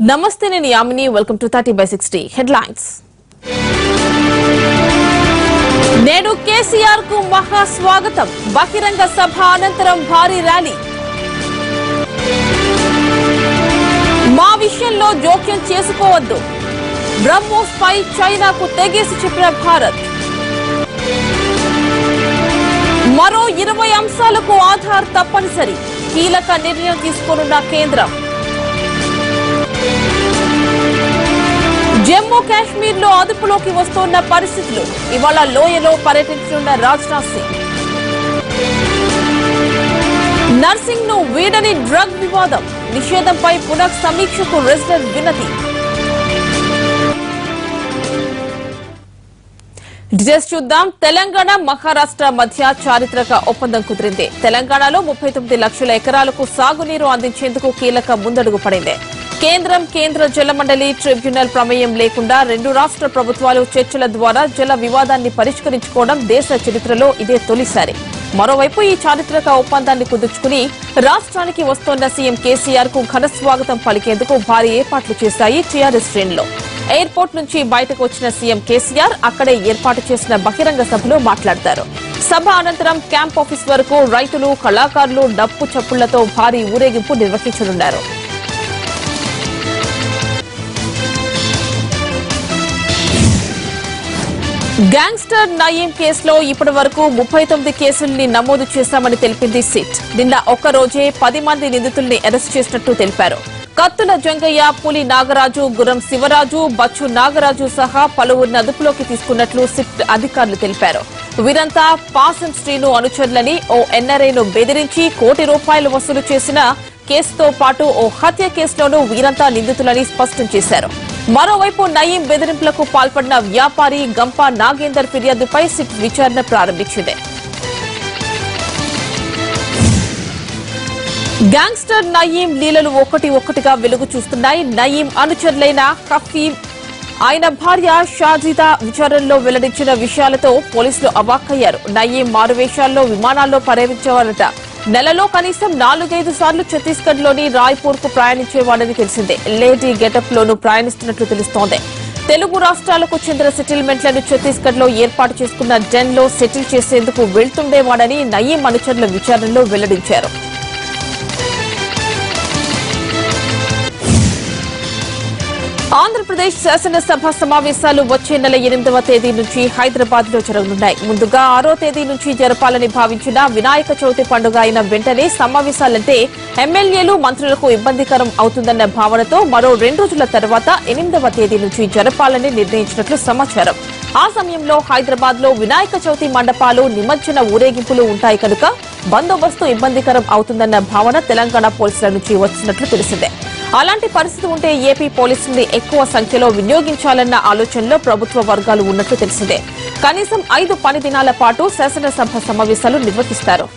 Namaste, nenu Yamini. Welcome to 30/60 headlines. Nedu KCR ku maha swagatam. Bahiranga sabha anantaram bhari rally. మా విషయంలో జోక్యం చేసుకోవద్దు. బ్రహ్మోస్ పై చైనాకు తెగేసి చెప్పిన భారత్. మరో 20 అంశాలకు ఆధార్ తప్పనిసరి. కీలక నిర్ణయం తీసుకోనున్న కేంద్రం. జమ్మూ కాశ్మీర్ లో అదుపులోకి వస్తున్న పరిస్థితులు. ఇవాళ లోయలో పర్యటించనున్న రాజ్నాథ్ సింగ్. నర్సింగ్ ను వీడని డ్రగ్ వివాదం. నిషేధంపై పునః సమీక్షకు రెసిడెంట్ వినతి. డీటెయిల్స్ చూద్దాం. తెలంగాణ మహారాష్ట్ర మధ్య చారిత్రక ఒప్పందం కుదిరింది. తెలంగాణలో 39 లక్షల ఎకరాలకు సాగునీరు అందించేందుకు కీలక ముందడుగు పడింది. కేంద్రం, కేంద్ర జలమండలి, ట్రిబ్యునల్ ప్రమేయం లేకుండా రెండు రాష్ట్ర ప్రభుత్వాలు చర్చల ద్వారా జల వివాదాన్ని పరిష్కరించుకోవడం దేశ చరిత్రలో ఇదే తొలిసారి. మరోవైపు ఈ చారిత్రక ఒప్పందాన్ని కుదుర్చుకుని రాష్ట్రానికి వస్తోన్న సీఎం కేసీఆర్ కు ఘన స్వాగతం పలికేందుకు భారీ ఏర్పాట్లు చేశాయి టీఆర్ఎస్ శ్రేణులు. ఎయిర్పోర్ట్ నుంచి బయటకు వచ్చిన సీఎం కేసీఆర్ అక్కడే ఏర్పాటు చేసిన బహిరంగ సభలో మాట్లాడతారు. సభ అనంతరం క్యాంప్ ఆఫీస్ వరకు రైతులు, కళాకారులు డప్పు చప్పుళ్లతో భారీ ఊరేగింపు నిర్వహించనున్నారు. గ్యాంగ్స్టర్ నయీం కేసులో ఇప్పటి వరకు 39 కేసుల్ని నమోదు చేశామని తెలిపింది సిట్. నిన్న ఒక్కరోజే 10 మంది నిందితుల్ని అరెస్ట్ చేసినట్టు తెలిపారు. కత్తుల జంగయ్య, పులి నాగరాజు, గురం శివరాజు, బచ్చు నాగరాజు సహా పలువురిని అదుపులోకి తీసుకున్నట్లు సిట్ అధికారులు తెలిపారు. వీరంతా పాసం శ్రీను అనుచరులని, ఓ ఎన్ఆర్ఐను బెదిరించి ₹1 కోటి వసూలు చేసిన కేసుతో పాటు ఓ హత్య కేసులోనూ వీరంతా నిందితులని స్పష్టం చేశారు. మరోవైపు నయీం బెదిరింపులకు పాల్పడిన వ్యాపారి గంపా నాగేందర్ ఫిర్యాదుపై సిట్ విచారణ ప్రారంభించింది. గ్యాంగ్స్టర్ నయీం లీలలు ఒక్కటిగా వెలుగు చూస్తున్నాయి. నయీం అనుచరులైన హఫీం, ఆయన భార్య షాజిదా విచారణలో వెల్లడించిన విషయాలతో పోలీసులు అవాక్కయ్యారు. నయీం మారువేషాల్లో విమానాల్లో పర్యటించేవారట. నెలలో కనీసం 4-5 సార్లు ఛత్తీస్గఢ్ లోని రాయ్పూర్ కు ప్రయాణించేవాడని తెలిసిందే. లేడీ గెటప్ లోనూ ప్రయాణిస్తున్నట్లు తెలుస్తోంది. తెలుగు రాష్ట్రాలకు చెందిన సెటిల్మెంట్లను ఛత్తీస్గఢ్ లో ఏర్పాటు చేసుకున్న డెన్ లో సెటిల్ చేసేందుకు వెళ్తుండేవాడని నయీం అనుచరుల విచారణలో వెల్లడించారు. ఆంధ్రప్రదేశ్ శాసనసభ సమావేశాలు వచ్చే నెల 8వ తేదీ నుంచి హైదరాబాద్ లో జరగనున్నాయి. ముందుగా 6వ తేదీ నుంచి జరపాలని భావించిన వినాయక చవితి పండుగ అయిన వెంటనే సమావేశాలంటే ఎమ్మెల్యేలు, మంత్రులకు ఇబ్బందికరం అవుతుందన్న భావనతో మరో 2 రోజుల తర్వాత 8వ తేదీ నుంచి జరపాలని నిర్ణయించినట్లు సమాచారం. ఆ సమయంలో హైదరాబాద్ లో వినాయక చవితి మండపాలు, నిమజ్జన ఊరేగింపులు ఉంటాయి కనుక బందోబస్తు ఇబ్బందికరం అవుతుందన్న భావన తెలంగాణ పోలీసుల నుంచి వచ్చినట్లు తెలిసిందే. అలాంటి పరిస్థితి ఉంటే ఏపీ పోలీసుల్ని ఎక్కువ సంఖ్యలో వినియోగించాలన్న ఆలోచనలో ప్రభుత్వ వర్గాలు ఉన్నట్లు తెలిసిందే. కనీసం 5 పని దినాల పాటు శాసనసభ సమావేశాలు నిర్వహిస్తారు.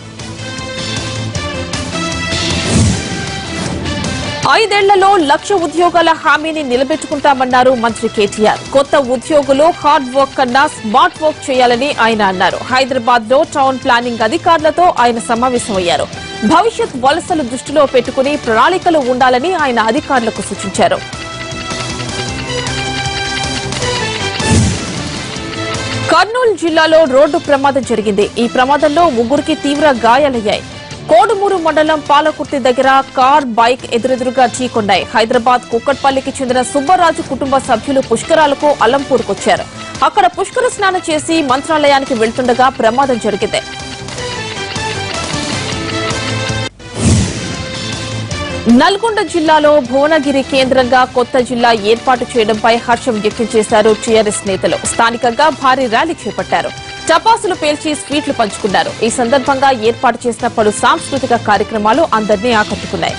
5 ఏళ్లలో 1,00,000 ఉద్యోగాల హామీని నిలబెట్టుకుంటామన్నారు మంత్రి కేటీఆర్. కొత్త ఉద్యోగులు హార్డ్ వర్క్ కన్నా స్మార్ట్ వర్క్ చేయాలని ఆయన అన్నారు. హైదరాబాద్ లో టౌన్ ప్లానింగ్ అధికారులతో ఆయన సమావేశమయ్యారు. భవిష్యత్ వలసలు దృష్టిలో పెట్టుకుని ప్రణాళికలు ఉండాలని ఆయన అధికారులకు సూచించారు. కర్నూలు జిల్లాలో రోడ్డు ప్రమాదం జరిగింది. ఈ ప్రమాదంలో 3కి తీవ్ర గాయాలయ్యాయి. కోడుమూరు మండలం పాలకుర్తి దగ్గర కార్, బైక్ ఎదురెదురుగా ఢీకొన్నాయి. హైదరాబాద్ కుక్కట్పల్లికి చెందిన సుబ్బరాజు కుటుంబ సభ్యులు పుష్కరాలకు అలంపూర్కొచ్చారు. అక్కడ పుష్కర స్నానం చేసి మంత్రాలయానికి వెళ్తుండగా ప్రమాదం జరిగింది. నల్గొండ జిల్లాలో భువనగిరి కేంద్రంగా కొత్త జిల్లా ఏర్పాటు చేయడంపై హర్షం వ్యక్తం చేశారు టీఆర్ఎస్ నేతలు. స్థానికంగా భారీ ర్యాలీ చేపట్టారు. టపాసులు పేల్చి స్వీట్లు పంచుకున్నారు. ఈ సందర్భంగా ఏర్పాటు చేసిన పలు సాంస్కృతిక కార్యక్రమాలు అందరినీ ఆకట్టుకున్నాయి.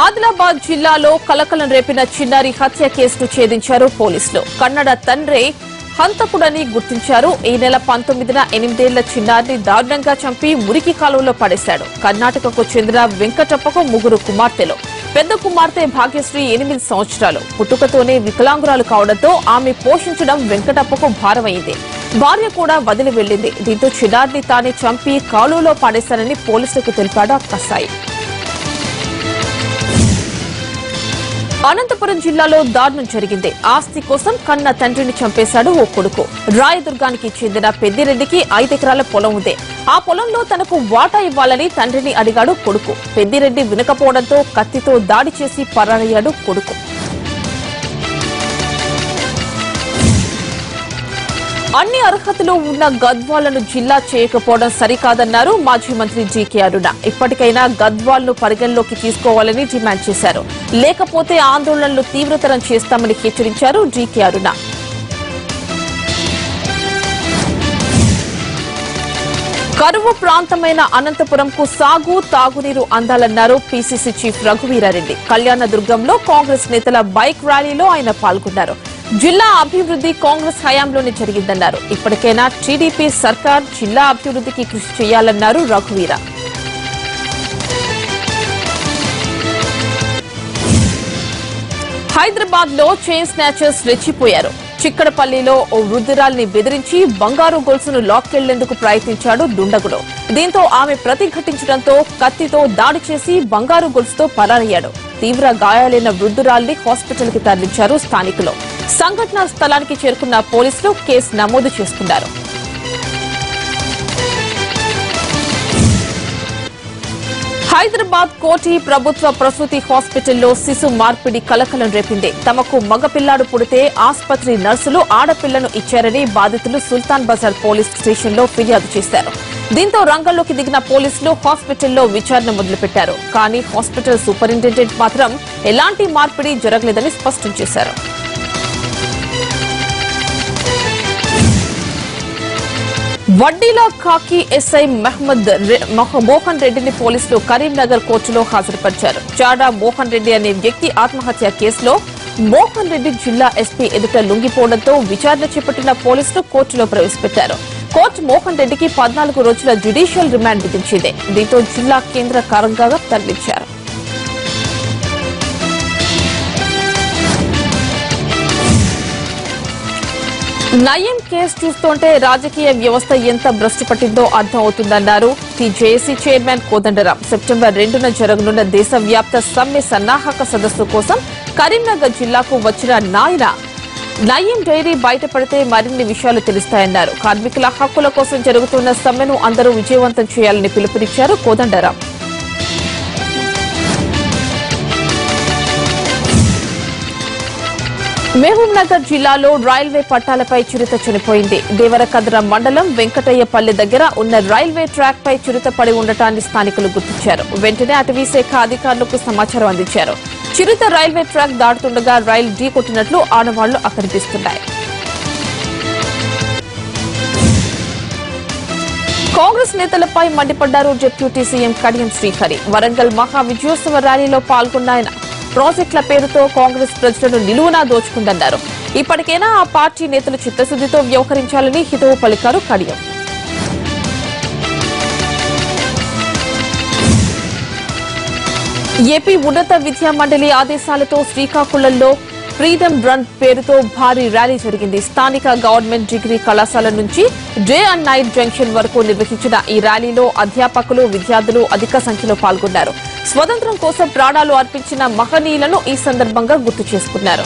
ఆదిలాబాద్ జిల్లాలో కలకలం రేపిన చిన్నారి హత్య కేసును ఛేదించారు పోలీసులు. కన్నడ తండ్రి హంతకుడని గుర్తించారు. ఈ నెల 19న 8 ఏళ్ల చిన్నారిని దారుణంగా చంపి మురికి కాలువలో పడేశాడు. కర్ణాటకకు చెందిన వెంకటప్పకు 3 కుమార్తెలు. పెద్ద కుమార్తె భాగ్యశ్రీ 8 సంవత్సరాలు. పుట్టుకతోనే వికలాంగురాలు కావడంతో ఆమె పోషించడం వెంకటప్పకు భారమైంది. భార్య కూడా వదిలి వెళ్లింది. దీంతో చిన్నారిని తానే చంపి కాలువలో పాడేశానని పోలీసులకు తెలిపాడు కసాయి. అనంతపురం జిల్లాలో దారుణం జరిగింది. ఆస్తి కోసం కన్న తండ్రిని చంపేశాడు ఓ కొడుకు. రాయదుర్గానికి చెందిన పెద్దిరెడ్డికి 5 ఎకరాల పొలం ఉంది. ఆ పొలంలో తనకు వాటా ఇవ్వాలని తండ్రిని అడిగాడు కొడుకు. పెద్దిరెడ్డి వినకపోవడంతో కత్తితో దాడి చేసి పరారయ్యాడు కొడుకు. అన్ని అర్హతలు ఉన్న గద్వాలను జిల్లా చేయకపోవడం సరికాదన్నారు మాజీ మంత్రి జీకే అరుణ. ఇప్పటికైనా గద్వాల్ను పరిగణలోకి తీసుకోవాలని డిమాండ్ చేశారు. లేకపోతే ఆందోళనలు తీవ్రతరం చేస్తామని హెచ్చరించారు జీకే అరుణ. కరువు ప్రాంతమైన అనంతపురంకు సాగు తాగునీరు అందాలన్నారు పీసీసీ చీఫ్ రఘువీరారెడ్డి. కళ్యాణదుర్గంలో కాంగ్రెస్ నేతల బైక్ ర్యాలీలో ఆయన పాల్గొన్నారు. జిల్లా అభివృద్ధి కాంగ్రెస్ హయాంలోనే జరిగిందన్నారు. ఇప్పటికైనా టీడీపీ సర్కార్ జిల్లా అభివృద్ధికి కృషి చేయాలన్నారు రఘువీర. హైదరాబాద్ లో చైన్ స్నాచర్స్ రెచ్చిపోయారు. చిక్కడపల్లిలో ఓ వృద్ధురాల్ని బెదిరించి బంగారు గొలుసును లాక్కెళ్లేందుకు ప్రయత్నించాడు దుండగుడు. దీంతో ఆమె ప్రతిఘటించడంతో కత్తితో దాడి చేసి బంగారు గొలుసుతో పరారయ్యాడు. తీవ్ర గాయాలైన వృద్ధురాల్ని హాస్పిటల్ కి తరలించారు స్థానికులు. సంఘటనా స్థలానికి చేరుకున్న పోలీసులు కేసు నమోదు చేసుకున్నారు. హైదరాబాద్ కోటి ప్రభుత్వ ప్రసూతి హాస్పిటల్లో శిశు మార్పిడి కలకలం రేపింది. తమకు మగపిల్లాడు పుడితే ఆసుపత్రి నర్సులు ఆడపిల్లను ఇచ్చారని బాధితులు సుల్తాన్ బజార్ పోలీస్ స్టేషన్లో ఫిర్యాదు చేశారు. దీంతో రంగంలోకి దిగిన పోలీసులు హాస్పిటల్లో విచారణ మొదలుపెట్టారు. కానీ హాస్పిటల్ సూపరింటెండెంట్ మాత్రం ఎలాంటి మార్పిడి జరగలేదని స్పష్టం చేశారు. వడ్డీలా ఖాకీ ఎస్ఐ మోహన్ రెడ్డిని పోలీసులు కరీంనగర్ కోర్టులో హాజరుపరిచారు. చాడా మోహన్ రెడ్డి అనే వ్యక్తి ఆత్మహత్య కేసులో మోహన్ రెడ్డి జిల్లా ఎస్పీ ఎదుట లొంగిపోవడంతో విచారణ చేపట్టిన పోలీసులు కోర్టులో ప్రవేశపెట్టారు. కోర్టు మోహన్ రెడ్డికి 14 రోజుల జ్యుడిషియల్ రిమాండ్ విధించింది. దీంతో జిల్లా కేంద్ర కారాగారంగా తరలించారు. నయీం కేసు చూస్తుంటే రాజకీయ వ్యవస్థ ఎంత భ్రష్టు పట్టిందో అర్థం అవుతుందన్నారు జేఏసీ చైర్మన్ కోదండరాం. సెప్టెంబర్ 2న జరగనున్న దేశవ్యాప్త సమ్మె సన్నాహక సదస్సు కోసం కరీంనగర్ జిల్లాకు వచ్చిన నయీం డైరీ బయటపడితే మరిన్ని విషయాలు తెలుస్తాయన్నారు. కార్మికుల హక్కుల కోసం జరుగుతున్న సమ్మెను అందరూ విజయవంతం చేయాలని పిలుపునిచ్చారు కోదండరాం. మహబూబ్ నగర్ జిల్లాలో రైల్వే పట్టాలపై చిరుత చనిపోయింది. దేవరకద్ర మండలం వెంకటయ్యపల్లి దగ్గర ఉన్న రైల్వే ట్రాక్ పై చిరుత పడి ఉండటాన్ని స్థానికులు గుర్తించారు. వెంటనే అటవీ శాఖ అధికారులకు సమాచారం అందించారు. చిరుత రైల్వే ట్రాక్ దాటుతుండగా రైలు ఢీకొట్టినట్లు ఆనవాళ్లు కనిపిస్తున్నాయి. కాంగ్రెస్ నేతలపై మండిపడ్డారు డిప్యూటీ సీఎం కడియం శ్రీహరి. వరంగల్ మహా విజయోత్సవ ర్యాలీలో పాల్గొన్న ఆయన ప్రాజెక్టుల పేరుతో కాంగ్రెస్ ప్రజలను నిలువునా దోచుకుందన్నారు. ఇప్పటికైనా ఆ పార్టీ నేతలు చిత్తశుద్దితో వ్యవహరించాలని హితవు పలికారు కడియం. ఏపీ ఉన్నత విద్యా మండలి ఆదేశాలతో శ్రీకాకుళంలో ఫ్రీడమ్ రన్ పేరుతో భారీ ర్యాలీ జరిగింది. స్థానిక గవర్నమెంట్ డిగ్రీ కళాశాల నుంచి డే అండ్ నైట్ జంక్షన్ వరకు నిర్వహించిన ఈ ర్యాలీలో అధ్యాపకులు, విద్యార్థులు అధిక సంఖ్యలో పాల్గొన్నారు. స్వతంత్రం కోసం ప్రాణాలు అర్పించిన మహనీయులను ఈ సందర్భంగా గుర్తు చేసుకున్నారు.